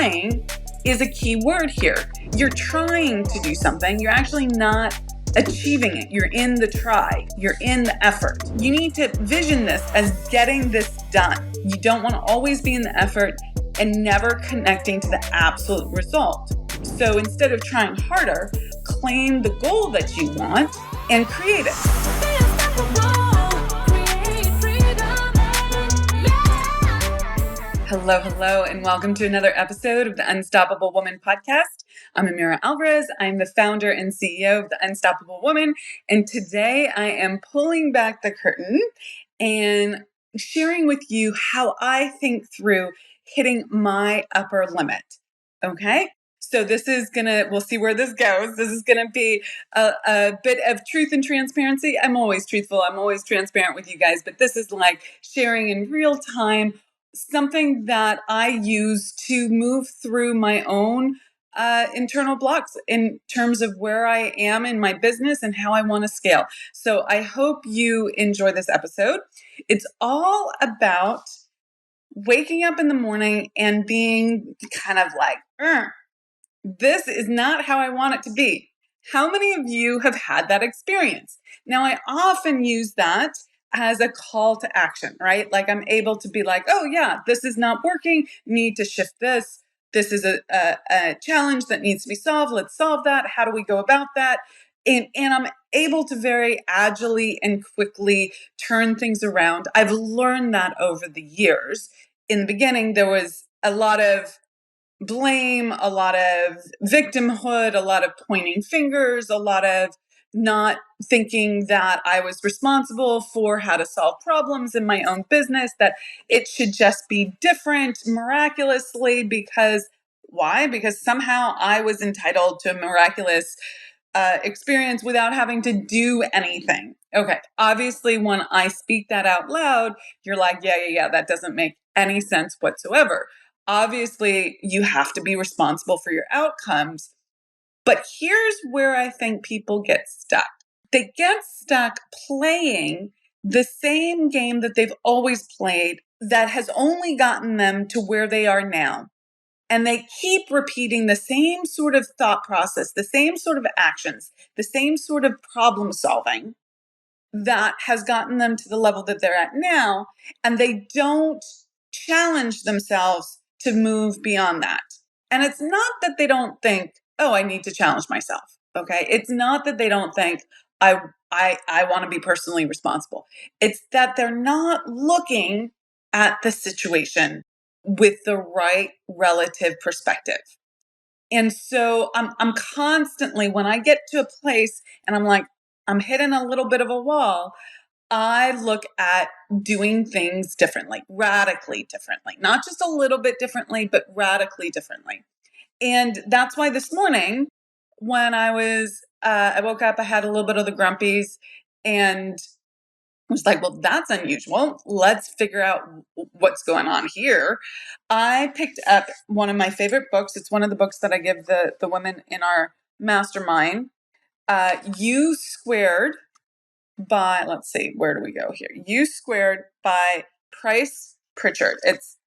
trying is a key word here. You're trying to do something. You're actually not achieving it. You're in the try. You're in the effort. You need to vision this as getting this done. You don't want to always be in the effort and never connecting to the absolute result. So instead of trying harder, claim the goal that you want and create it. Hello, and welcome to another episode of the Unstoppable Woman podcast. I'm Amira Alvarez. I'm the founder and CEO of the Unstoppable Woman, and today I am pulling back the curtain and sharing with you how I think through hitting my upper limit. Okay? So we'll see where this goes. This is gonna be a bit of truth and transparency. I'm always truthful. I'm always transparent with you guys, but this is like sharing in real time something that I use to move through my own internal blocks in terms of where I am in my business and how I want to scale. So I hope you enjoy this episode. It's all about waking up in the morning and being kind of like, this is not how I want it to be. How many of you have had that experience? Now, I often use that as a call to action, right? Like I'm able to be like, oh yeah, this is not working. Need to shift this. This is a challenge that needs to be solved. Let's solve that. How do we go about that? And I'm able to very agilely and quickly turn things around. I've learned that over the years. In the beginning, there was a lot of blame, a lot of victimhood, a lot of pointing fingers, a lot of not thinking that I was responsible for how to solve problems in my own business, that it should just be different miraculously because why? Because somehow I was entitled to a miraculous experience without having to do anything. Okay, obviously when I speak that out loud, you're like, yeah, that doesn't make any sense whatsoever. Obviously, you have to be responsible for your outcomes. But here's where I think people get stuck. They get stuck playing the same game that they've always played that has only gotten them to where they are now. And they keep repeating the same sort of thought process, the same sort of actions, the same sort of problem solving that has gotten them to the level that they're at now. And they don't challenge themselves to move beyond that. And it's not that they don't think, oh, I need to challenge myself. Okay. It's not that they don't think I want to be personally responsible. It's that they're not looking at the situation with the right relative perspective. And so I'm constantly, when I get to a place and I'm like, I'm hitting a little bit of a wall, I look at doing things differently, radically differently, not just a little bit differently, but radically differently. And that's why this morning, when I woke up, I had a little bit of the grumpies and was like, well, that's unusual. Let's figure out what's going on here. I picked up one of my favorite books. It's one of the books that I give the women in our mastermind, U Squared by, let's see, where do we go here? U Squared by Price Pritchard. It's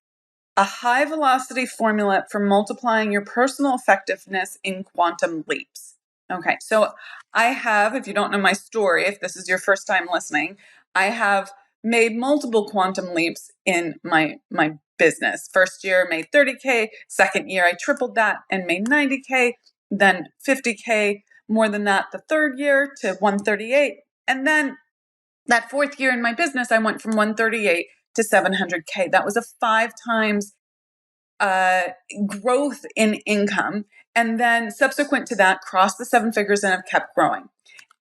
a high velocity formula for multiplying your personal effectiveness in quantum leaps. Okay, so I have, if you don't know my story, if this is your first time listening, I have made multiple quantum leaps in my business. First year made 30K, second year I tripled that and made 90K, then 50K, more than that the third year to 138. And then that fourth year in my business, I went from 138 to 700K. That was a 5 times growth in income. And then subsequent to that, crossed the 7 figures and have kept growing.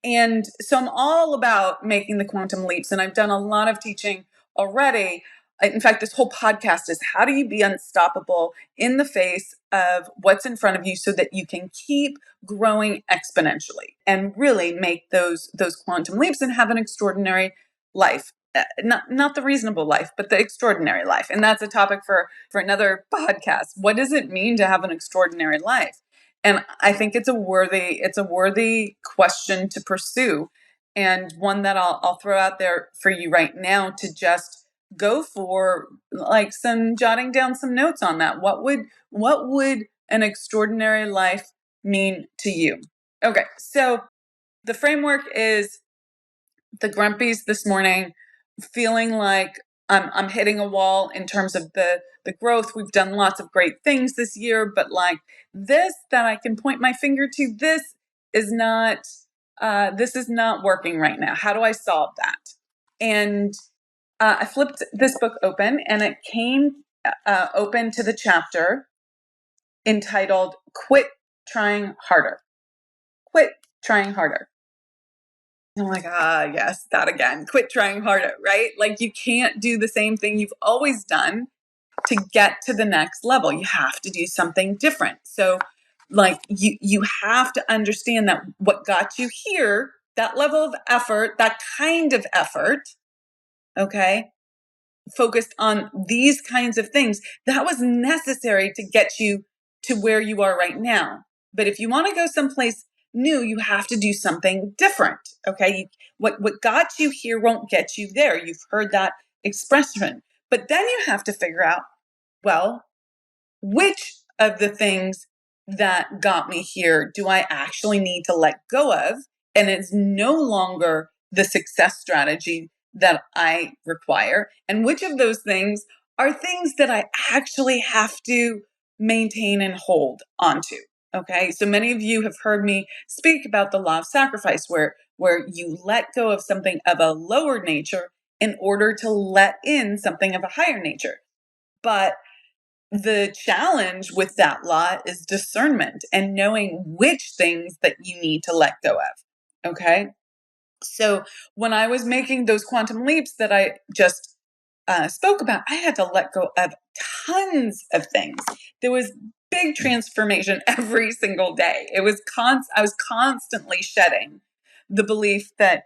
And so I'm all about making the quantum leaps. And I've done a lot of teaching already. In fact, this whole podcast is how do you be unstoppable in the face of what's in front of you so that you can keep growing exponentially and really make those quantum leaps and have an extraordinary life. Not the reasonable life, but the extraordinary life. And that's a topic for another podcast. What does it mean to have an extraordinary life? And I think it's a worthy question to pursue, and one that I'll throw out there for you right now to just go for like some jotting down some notes on that. What would an extraordinary life mean to you? Okay, so the framework is the grumpies this morning, feeling like I'm hitting a wall in terms of the growth. We've done lots of great things this year, but like this that I can point my finger to, is not this is not working right now. How do I solve that? And I flipped this book open, and it came open to the chapter entitled "Quit Trying Harder." Quit trying harder. I'm like, yes, that again. Quit trying harder, right? Like you can't do the same thing you've always done to get to the next level. You have to do something different. So like you have to understand that what got you here, that level of effort, that kind of effort, okay, focused on these kinds of things, that was necessary to get you to where you are right now. But if you want to go someplace new, you have to do something different. Okay. What got you here won't get you there. You've heard that expression. But then you have to figure out, well, which of the things that got me here do I actually need to let go of? And it's no longer the success strategy that I require. And which of those things are things that I actually have to maintain and hold onto? Okay. So many of you have heard me speak about the law of sacrifice, where you let go of something of a lower nature in order to let in something of a higher nature. But the challenge with that law is discernment and knowing which things that you need to let go of. Okay. So when I was making those quantum leaps that I just spoke about, I had to let go of tons of things. There was big transformation every single day. It was I was constantly shedding the belief that,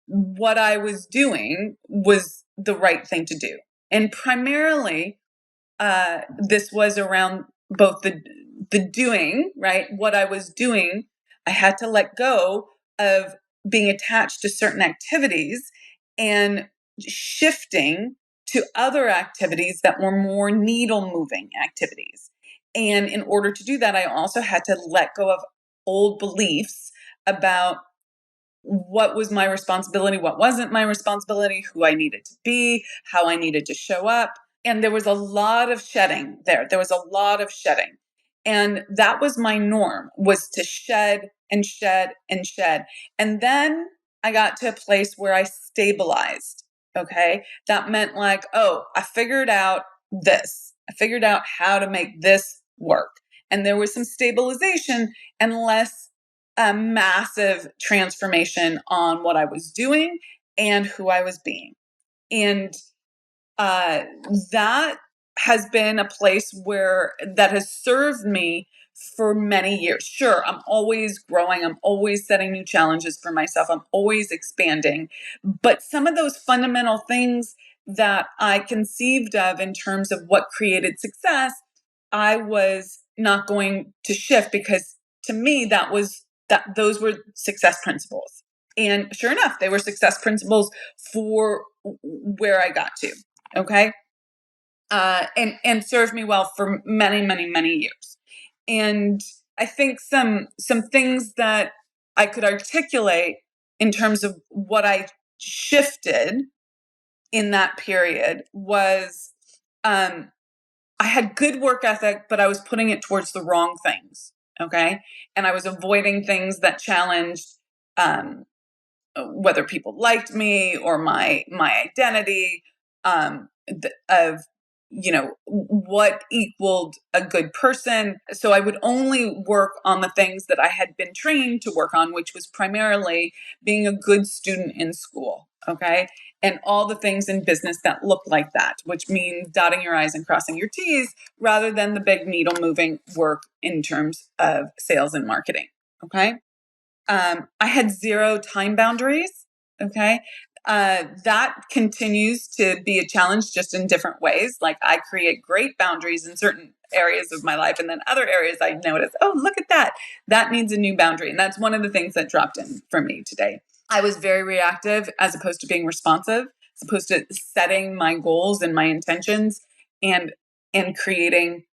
what I was doing was the right thing to do. And primarily, this was around both the doing, right? What I was doing, I had to let go of being attached to certain activities and shifting to other activities that were more needle moving activities. And in order to do that, I also had to let go of old beliefs about what was my responsibility, what wasn't my responsibility, who I needed to be, how I needed to show up. And there was a lot of shedding there. There was a lot of shedding. And that was my norm, was to shed and shed and shed. And then I got to a place where I stabilized. Okay. That meant like, oh, I figured out this. I figured out how to make this work. And there was some stabilization and less a massive transformation on what I was doing and who I was being. And that has been a place that has served me for many years. Sure, I'm always growing. I'm always setting new challenges for myself. I'm always expanding. But some of those fundamental things that I conceived of in terms of what created success, I was not going to shift, because to me, those were success principles. And sure enough, they were success principles for where I got to. Okay. And served me well for many, many, many years. And I think some things that I could articulate in terms of what I shifted in that period was, I had good work ethic, but I was putting it towards the wrong things. Okay. And I was avoiding things that challenged, whether people liked me or my identity, of what equaled a good person. So I would only work on the things that I had been trained to work on, which was primarily being a good student in school. Okay. And all the things in business that look like that, which means dotting your I's and crossing your T's, rather than the big needle moving work in terms of sales and marketing. Okay. I had zero time boundaries. Okay. That continues to be a challenge, just in different ways. Like I create great boundaries in certain areas of my life, and then other areas I notice, oh, look at that. That needs a new boundary. And that's one of the things that dropped in for me today. I was very reactive as opposed to being responsive. as opposed to setting my goals and my intentions and creating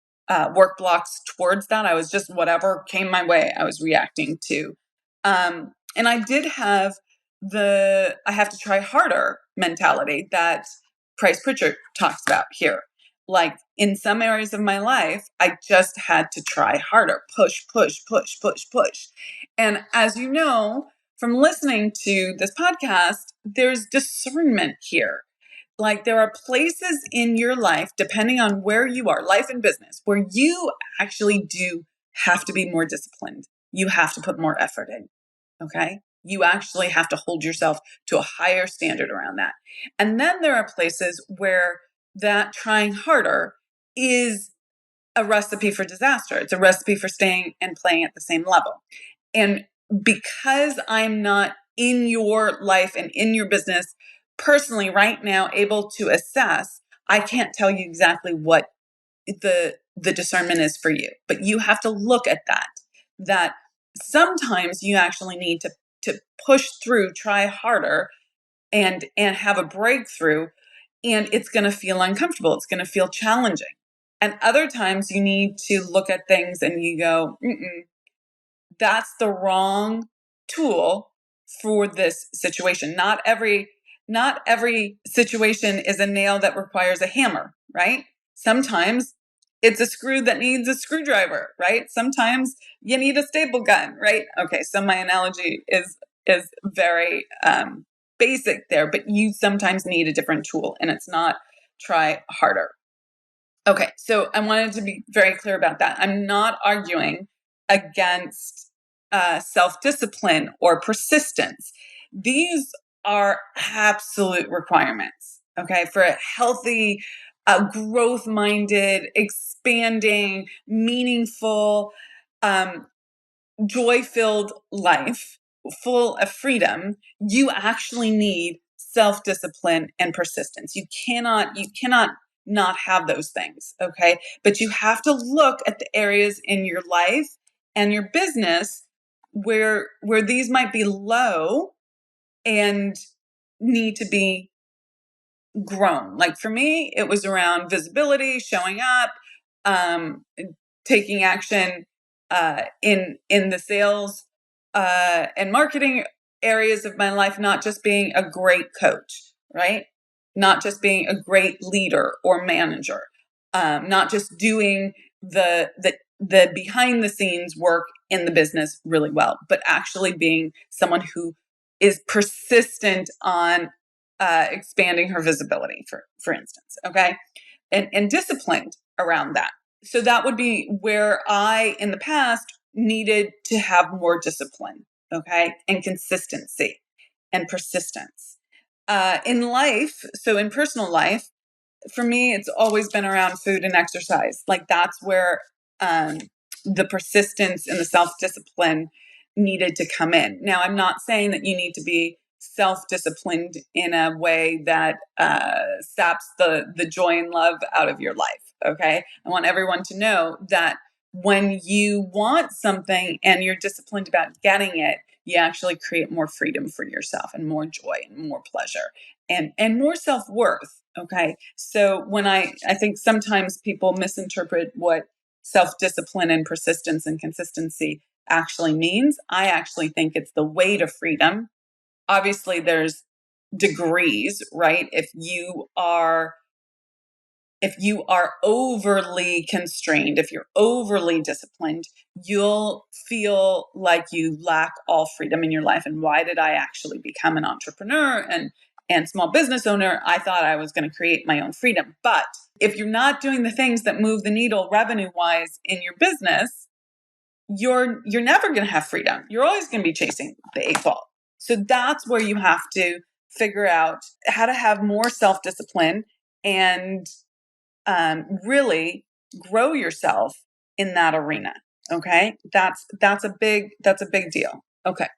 work blocks towards that. I was just whatever came my way, I was reacting to. And I did have I have to try harder mentality that Price Pritchard talks about here. Like in some areas of my life, I just had to try harder, push, push, push, push, push. And as you know, from listening to this podcast, there's discernment here. Like there are places in your life, depending on where you are, life and business, where you actually do have to be more disciplined. You have to put more effort in. Okay. You actually have to hold yourself to a higher standard around that. And then there are places where that trying harder is a recipe for disaster. It's a recipe for staying and playing at the same level. And because I'm not in your life and in your business personally right now able to assess, I can't tell you exactly what the discernment is for you. But you have to look at that sometimes you actually need to push through, try harder, and have a breakthrough, and it's going to feel uncomfortable. It's going to feel challenging. And other times you need to look at things and you go, that's the wrong tool for this situation. Not every situation is a nail that requires a hammer, right? Sometimes it's a screw that needs a screwdriver, right? Sometimes you need a staple gun, right? Okay, so my analogy is very basic there, but you sometimes need a different tool, and it's not try harder. Okay, so I wanted to be very clear about that. I'm not arguing against self-discipline or persistence. These are absolute requirements, okay, for a healthy, growth-minded, expanding, meaningful, joy-filled life full of freedom. You actually need self-discipline and persistence. You cannot not have those things, okay? But you have to look at the areas in your life and your business where these might be low and need to be grown. Like for me, it was around visibility, showing up, taking action in the sales and marketing areas of my life, not just being a great coach, right? Not just being a great leader or manager, not just doing the behind the scenes work in the business really well, but actually being someone who is persistent on expanding her visibility, for instance, okay, and disciplined around that. So that would be where I, in the past, needed to have more discipline, okay, and consistency and persistence. In life, so in personal life, for me, it's always been around food and exercise. Like that's where the persistence and the self-discipline needed to come in. Now, I'm not saying that you need to be self-disciplined in a way that saps the joy and love out of your life, okay? I want everyone to know that when you want something and you're disciplined about getting it, you actually create more freedom for yourself and more joy and more pleasure and more self-worth, okay? So when I think sometimes people misinterpret what self-discipline and persistence and consistency actually means. I actually think it's the way to freedom. Obviously, there's degrees, right? If you are overly constrained, if you're overly disciplined, you'll feel like you lack all freedom in your life. And why did I actually become an entrepreneur and small business owner? I thought I was going to create my own freedom. But if you're not doing the things that move the needle revenue-wise in your business, you're never going to have freedom. You're always going to be chasing the 8 ball. So that's where you have to figure out how to have more self-discipline and really grow yourself in that arena. Okay, that's a big deal. Okay,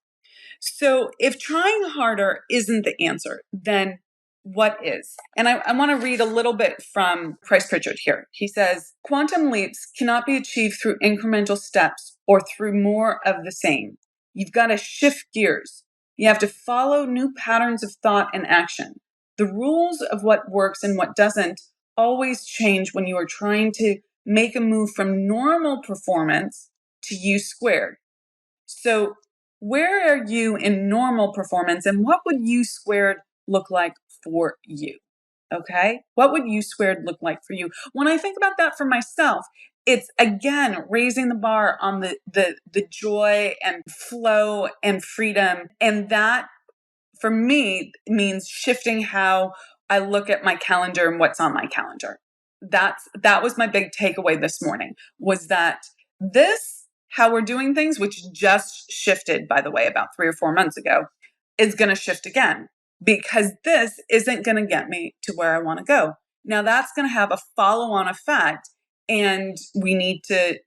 so if trying harder isn't the answer, then what is? And I want to read a little bit from Price Pritchard here. He says, quantum leaps cannot be achieved through incremental steps or through more of the same. You've got to shift gears. You have to follow new patterns of thought and action. the rules of what works and what doesn't always change when you are trying to make a move from normal performance to U squared. So where are you in normal performance, and what would U squared look like for you? Okay. What would U squared look like for you? When I think about that for myself, it's again raising the bar on the joy and flow and freedom. And that for me means shifting how I look at my calendar and what's on my calendar. That was my big takeaway this morning, was that this, how we're doing things, which just shifted, by the way, about 3 or 4 months ago, is going to shift again, because this isn't going to get me to where I want to go. Now that's going to have a follow-on effect, and we need to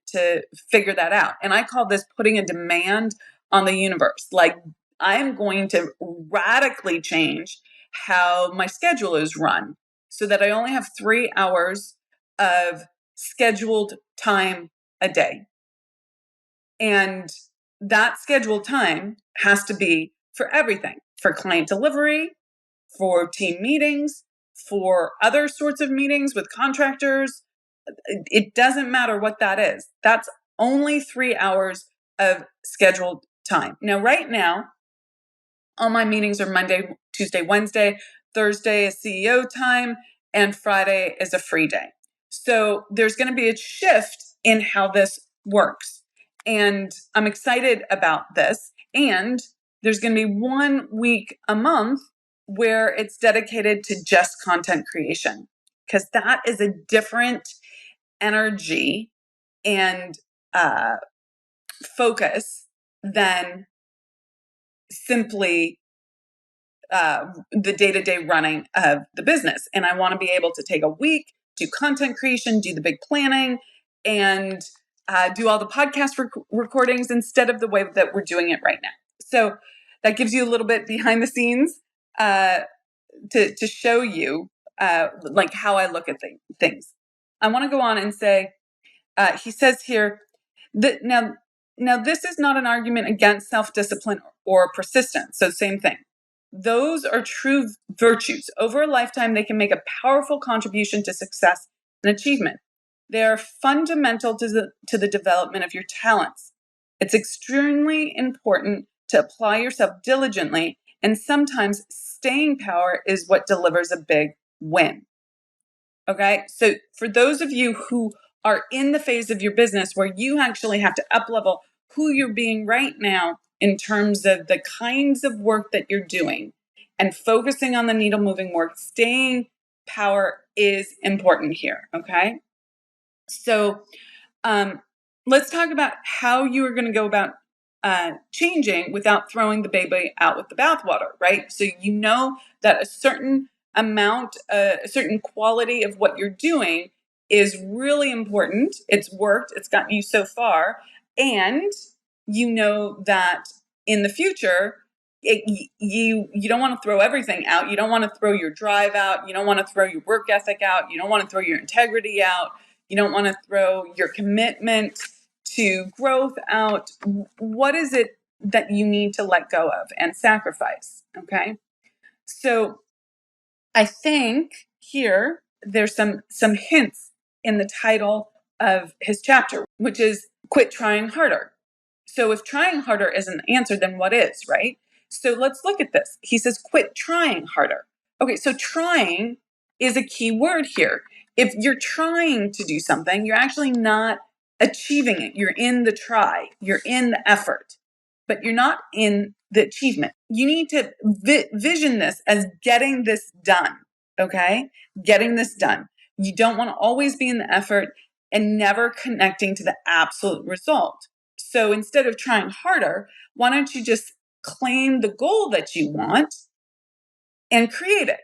figure that out. And I call this putting a demand on the universe. Like, I'm going to radically change how my schedule is run so that I only have 3 hours of scheduled time a day. And that scheduled time has to be for everything, for client delivery, for team meetings, for other sorts of meetings with contractors. It doesn't matter what that is. That's only 3 hours of scheduled time. Now, right now, all my meetings are Monday, Tuesday, Wednesday. Thursday is CEO time, and Friday is a free day. So there's going to be a shift in how this works. And I'm excited about this. And there's going to be 1 week a month where it's dedicated to just content creation, because that is a different energy and focus than simply the day-to-day running of the business. And I want to be able to take a week, do content creation, do the big planning, and do all the podcast recordings instead of the way that we're doing it right now. So that gives you a little bit behind the scenes to show you like how I look at things. I want to go on and say, he says here that now this is not an argument against self-discipline or persistence. So same thing. Those are true virtues. Over a lifetime, they can make a powerful contribution to success and achievement. They are fundamental to the development of your talents. It's extremely important to apply yourself diligently, and sometimes staying power is what delivers a big win. Okay, so for those of you who are in the phase of your business where you actually have to up-level who you're being right now in terms of the kinds of work that you're doing and focusing on the needle moving work, staying power is important here. Okay. So let's talk about how you are going to go about changing without throwing the baby out with the bathwater, right? So you know that a certain amount, a certain quality of what you're doing is really important. It's worked. It's gotten you so far. And you know that in the future, you don't want to throw everything out. You don't want to throw your drive out. You don't want to throw your work ethic out. You don't want to throw your integrity out. You don't want to throw your commitment to growth out. What is it that you need to let go of and sacrifice? Okay. So I think here there's some hints in the title of his chapter, which is quit trying harder. So if trying harder isn't the answer, then what is, right? So let's look at this. He says, quit trying harder. Okay, so trying is a key word here. If you're trying to do something, you're actually not achieving it. You're in the try, you're in the effort, but you're not in the achievement. You need to vision this as getting this done, okay? Getting this done. You don't want to always be in the effort and never connecting to the absolute result. So instead of trying harder, why don't you just claim the goal that you want and create it?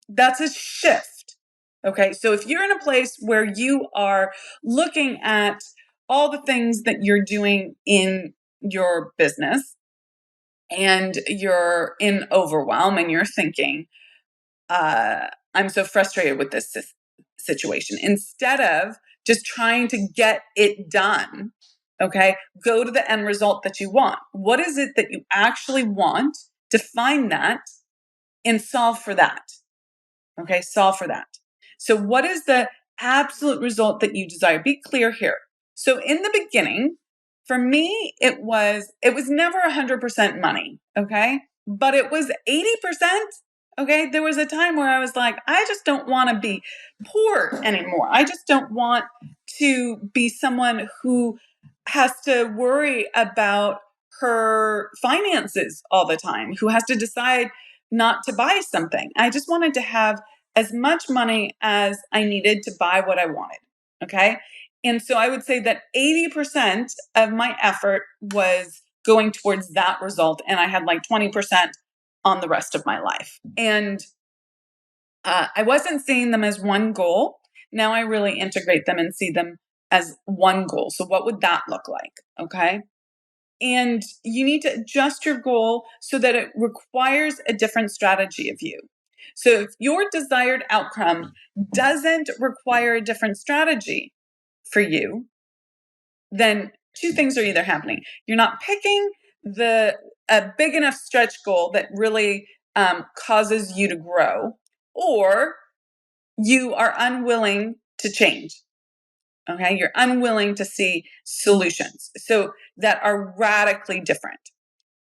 That's a shift. Okay. So if you're in a place where you are looking at all the things that you're doing in your business and you're in overwhelm and you're thinking, I'm so frustrated with this situation, instead of just trying to get it done, okay, go to the end result that you want. What is it that you actually want? Define that and solve for that. Okay, solve for that. So what is the absolute result that you desire? Be clear here. So in the beginning, for me, it was never 100% money, okay? But it was 80%. Okay, there was a time where I was like, I just don't want to be poor anymore. I just don't want to be someone who has to worry about her finances all the time, who has to decide not to buy something. I just wanted to have as much money as I needed to buy what I wanted. Okay. And so I would say that 80% of my effort was going towards that result. And I had like 20% on the rest of my life. And I wasn't seeing them as one goal. Now I really integrate them and see them as one goal. So what would that look like? Okay. And you need to adjust your goal so that it requires a different strategy of you. So if your desired outcome doesn't require a different strategy for you, then two things are either happening. You're not picking a big enough stretch goal that really causes you to grow, or you are unwilling to change. Okay, you're unwilling to see solutions so that are radically different.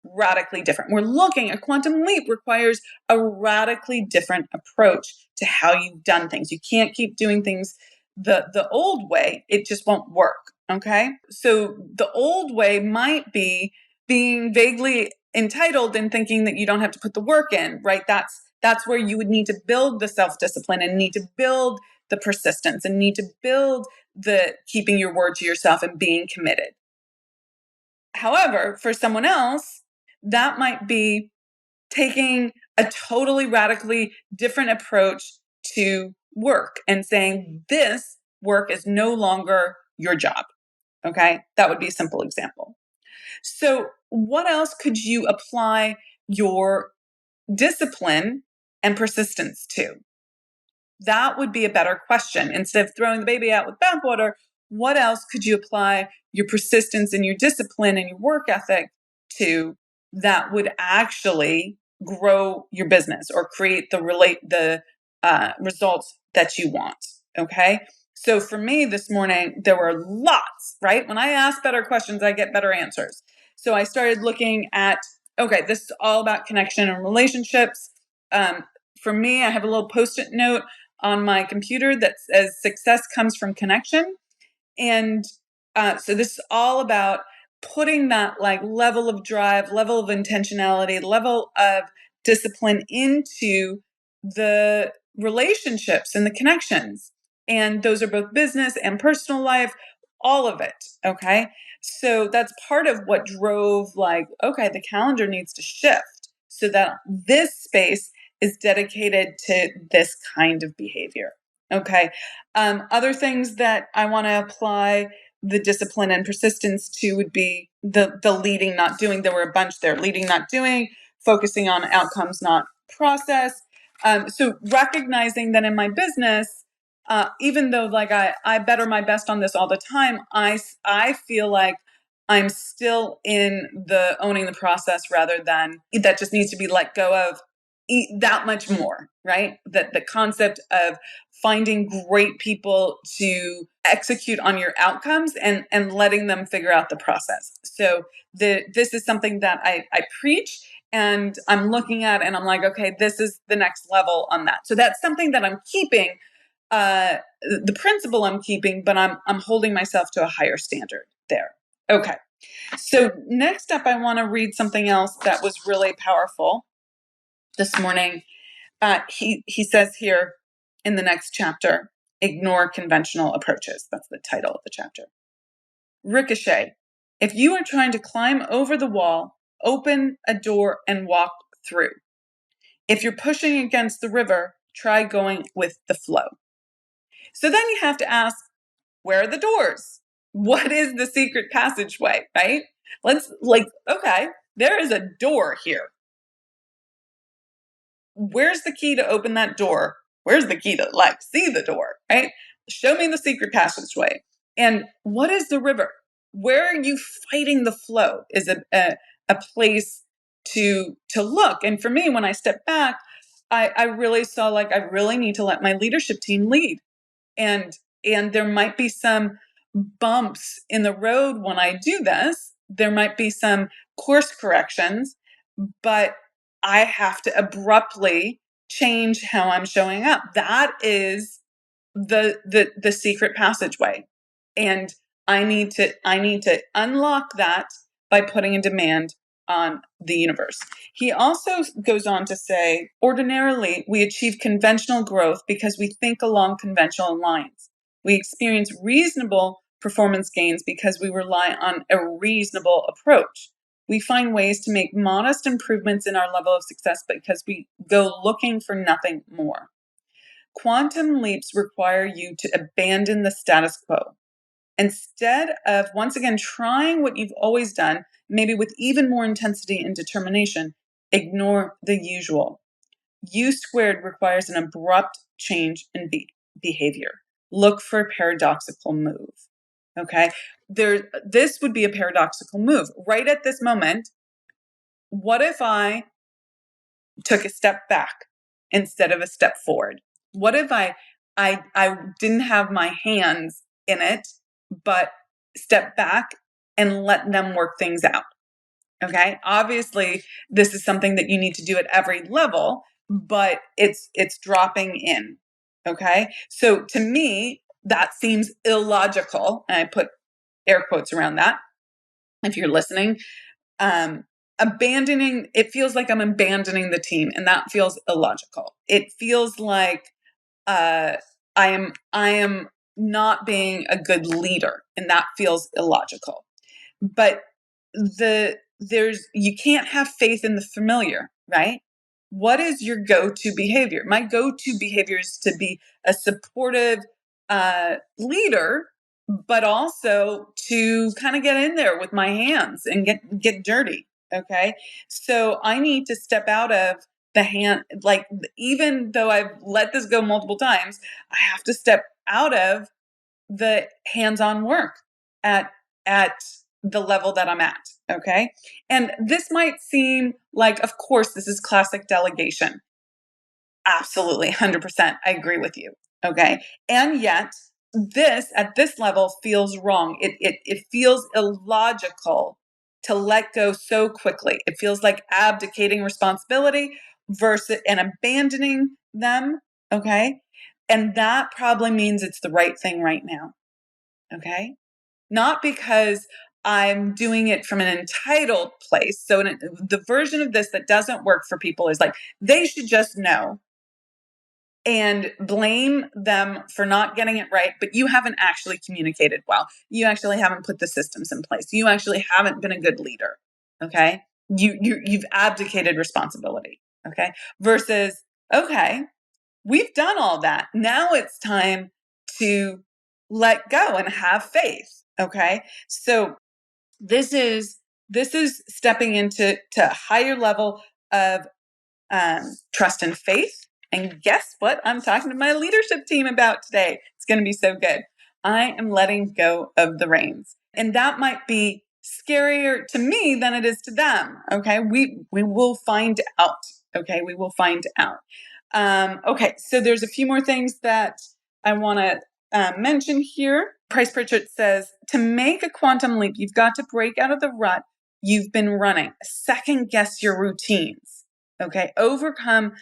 Radically different. A quantum leap requires a radically different approach to how you've done things. You can't keep doing things the old way. It just won't work. Okay. So the old way might be being vaguely entitled and thinking that you don't have to put the work in, right? That's where you would need to build the self-discipline and need to build the persistence and need to build the keeping your word to yourself and being committed. However, for someone else, that might be taking a totally radically different approach to work and saying this work is no longer your job. Okay, that would be a simple example. So, what else could you apply your discipline and persistence to? That would be a better question. Instead of throwing the baby out with bathwater, what else could you apply your persistence and your discipline and your work ethic to that would actually grow your business or create the results that you want? Okay. So for me this morning, there were lots, right? When I ask better questions, I get better answers. So I started looking at, okay, this is all about connection and relationships. For me, I have a little Post-it note on my computer that says success comes from connection. And so this is all about putting that like level of drive, level of intentionality, level of discipline into the relationships and the connections. And those are both business and personal life, all of it. Okay. So that's part of what drove okay, the calendar needs to shift so that this space is dedicated to this kind of behavior. Okay. Other things that I want to apply the discipline and persistence to would be the leading, not doing. There were a bunch there. Leading, not doing, focusing on outcomes, not process. So recognizing that in my business, even though I better my best on this all the time, I feel like I'm still in the owning the process rather than that just needs to be let go of that much more, right? That the concept of finding great people to execute on your outcomes and letting them figure out the process. So this is something that I preach and I'm looking at and I'm like, okay, this is the next level on that. So that's something that I'm keeping, the principle I'm keeping, but I'm holding myself to a higher standard there. Okay. So next up, I want to read something else that was really powerful this morning. He says here in the next chapter, ignore conventional approaches. That's the title of the chapter. Ricochet. If you are trying to climb over the wall, open a door and walk through. If you're pushing against the river, try going with the flow. So then you have to ask, where are the doors? What is the secret passageway, right? Okay, there is a door here. Where's the key to open that door? Where's the key to see the door, right? Show me the secret passageway. And what is the river? Where are you fighting the flow is a place to look. And for me, when I step back, I really saw like I really need to let my leadership team lead. And there might be some bumps in the road when I do this. There might be some course corrections, but I have to abruptly change how I'm showing up. That is the secret passageway. And I need to unlock that by putting a demand on the universe. He also goes on to say, ordinarily, we achieve conventional growth because we think along conventional lines. We experience reasonable performance gains because we rely on a reasonable approach. We find ways to make modest improvements in our level of success because we go looking for nothing more. Quantum leaps require you to abandon the status quo. Instead of, once again, trying what you've always done, maybe with even more intensity and determination, ignore the usual. U squared requires an abrupt change in behavior. Look for a paradoxical move. Okay? This would be a paradoxical move. Right at this moment, what if I took a step back instead of a step forward? What if I didn't have my hands in it, but step back and let them work things out? Okay. Obviously, this is something that you need to do at every level, but it's dropping in. Okay. So to me, that seems illogical. And I put air quotes around that if you're listening. It feels like I'm abandoning the team, and that feels illogical. It feels like I am not being a good leader, and that feels illogical. But you can't have faith in the familiar, right? What is your go-to behavior? My go-to behavior is to be a supportive leader, but also to kind of get in there with my hands and get dirty. Okay. So I need to step out of the hand, like, even though I've let this go multiple times, I have to step out of the hands-on work at the level that I'm at. Okay. And this might seem like, of course, this is classic delegation. Absolutely, 100%. I agree with you. Okay. And yet, this at this level feels wrong. It feels illogical to let go so quickly. It feels like abdicating responsibility versus and abandoning them. Okay. And that probably means it's the right thing right now. Okay. Not because I'm doing it from an entitled place. So the version of this that doesn't work for people is like, they should just know and blame them for not getting it right, but you haven't actually communicated well. You actually haven't put the systems in place. You actually haven't been a good leader. Okay. You've abdicated responsibility. Okay. Versus, okay, we've done all that. Now it's time to let go and have faith. Okay. So this is stepping into a higher level of trust and faith. And guess what I'm talking to my leadership team about today? It's going to be so good. I am letting go of the reins. And that might be scarier to me than it is to them. Okay. We will find out. Okay. We will find out. Okay. So there's a few more things that I want to mention here. Price Pritchett says, to make a quantum leap, you've got to break out of the rut you've been running. Second guess your routines. Okay. Overcome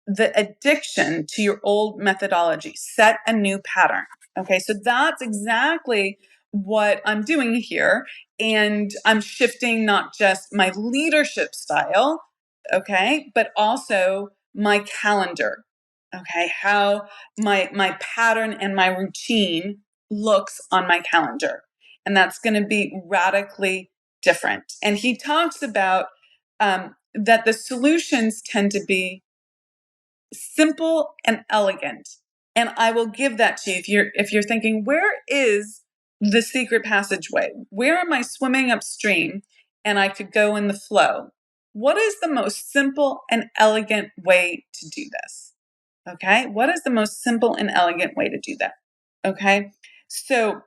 the addiction to your old methodology. Set a new pattern. Okay. So that's exactly what I'm doing here. And I'm shifting not just my leadership style, okay, but also my calendar. Okay. How my pattern and my routine looks on my calendar. And that's going to be radically different. And he talks about that the solutions tend to be simple and elegant. And I will give that to you if you're thinking, where is the secret passageway? Where am I swimming upstream and I could go in the flow? What is the most simple and elegant way to do this? Okay. What is the most simple and elegant way to do that? Okay. So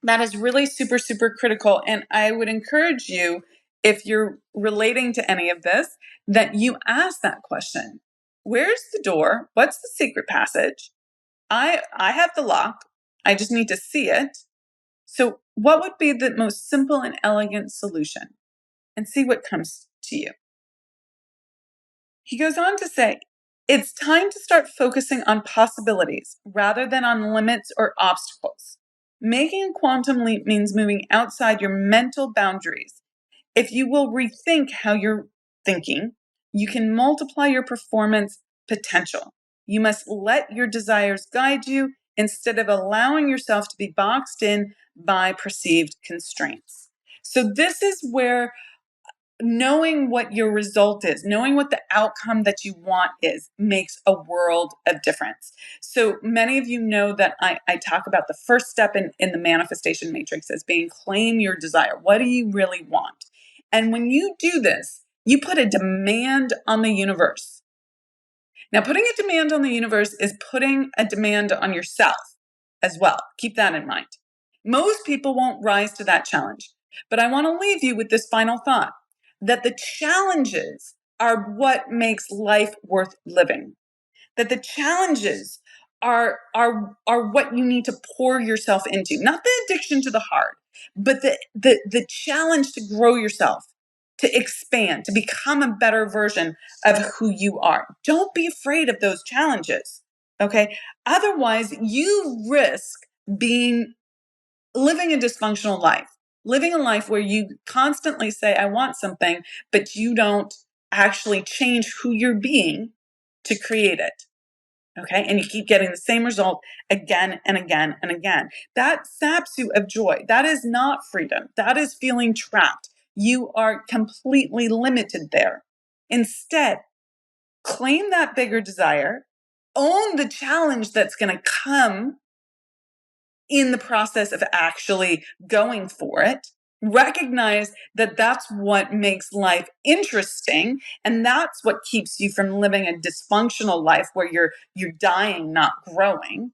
that is really super, super critical. And I would encourage you, if you're relating to any of this, that you ask that question. where's the door? What's the secret passage? I have the lock. I just need to see it. So what would be the most simple and elegant solution? And see what comes to you. He goes on to say, it's time to start focusing on possibilities rather than on limits or obstacles. Making a quantum leap means moving outside your mental boundaries. If you will rethink how you're thinking, you can multiply your performance potential. You must let your desires guide you instead of allowing yourself to be boxed in by perceived constraints. So this is where knowing what your result is, knowing what the outcome that you want is, makes a world of difference. So many of you know that I talk about the first step in the manifestation matrix as being claim your desire. What do you really want? And when you do this, you put a demand on the universe. Now, putting a demand on the universe is putting a demand on yourself as well. Keep that in mind. Most people won't rise to that challenge. But I want to leave you with this final thought, that the challenges are what makes life worth living. That the challenges are what you need to pour yourself into. Not the addiction to the hard, but the challenge to grow yourself, to expand, to become a better version of who you are. Don't be afraid of those challenges, okay? Otherwise, you risk living a dysfunctional life, living a life where you constantly say, I want something, but you don't actually change who you're being to create it. Okay. And you keep getting the same result again and again and again. That saps you of joy. That is not freedom. That is feeling trapped. You are completely limited there. Instead, claim that bigger desire, own the challenge that's going to come in the process of actually going for it. Recognize that that's what makes life interesting, and that's what keeps you from living a dysfunctional life where you're dying, not growing.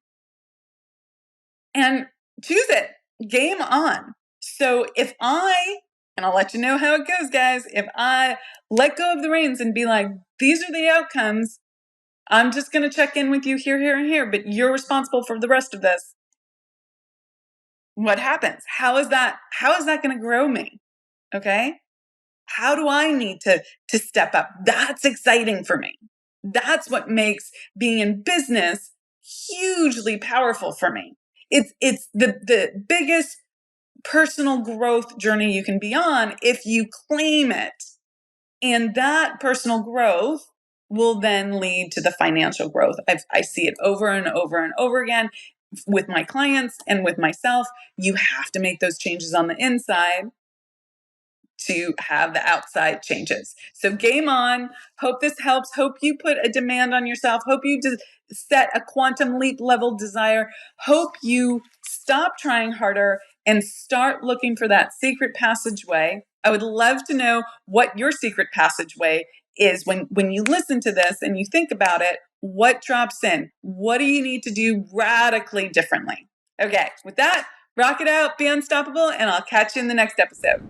And choose it. Game on. So and I'll let you know how it goes, guys, if I let go of the reins and be like, these are the outcomes, I'm just going to check in with you here, here, and here, but you're responsible for the rest of this. What happens? How is that going to grow me? Okay. How do I need to step up? That's exciting for me. That's what makes being in business hugely powerful for me. It's the biggest personal growth journey you can be on if you claim it. And that personal growth will then lead to the financial growth. I see it over and over and over again with my clients and with myself. You have to make those changes on the inside to have the outside changes. So game on. Hope this helps. Hope you put a demand on yourself. Hope you set a quantum leap level desire. Hope you stop trying harder and start looking for that secret passageway. I would love to know what your secret passageway is when you listen to this and you think about it. What drops in? What do you need to do radically differently? Okay, with that, rock it out, be unstoppable, and I'll catch you in the next episode.